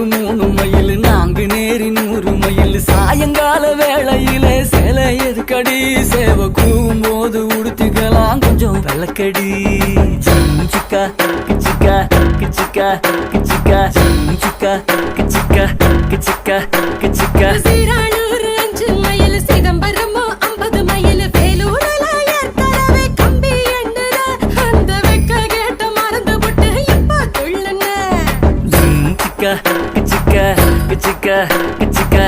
ஊரு 3 மைல் நான்கு நேரி 100 மைல் சாயங்கால வேளையில சேலை எதுக்கடி சேவ கூவும் போது உடுத்திக்கலாம் கொஞ்சம் வெள்ளக்கடி சிக்கா கிச்சிக்கா கிச்சிக்கா கிச்சிக்கா சிக்கா கிச்சிக்கா கிச்சிக்கா கிச்சிக்கா சீரானூர் 5 மைல் சிதம்பரம் 50 மைல் வேலூர்ல ஏற்கனவே கம்பி எண்ணுற அந்த வெக்க கேட்ட மறந்து விட்டு இப்ப துள்ளுன சிக்கா கிச்சிக்கா கிச்சிக்கா கிச்சிக்கா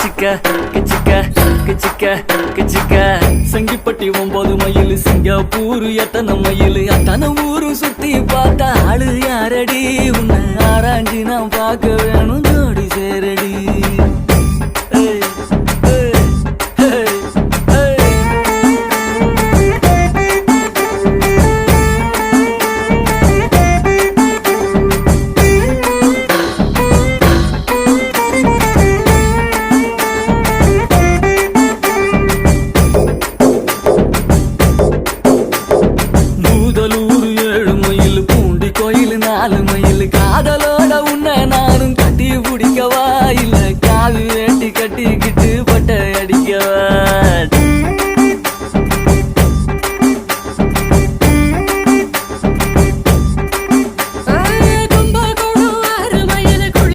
சிக்கா கிச்சிக்கா கிச்சிக்கா கிச்சிக்கா சங்கிப்பட்டி 9 மைல் சிங்கப்பூர் எத்தனை மைல் அத்தனை ஊரு சுத்தி பார்த்தா ஆளு யாரடி உன்னை ஆராய்ச்சி நான் பார்க்க வேணும் ஜோடி சேரடி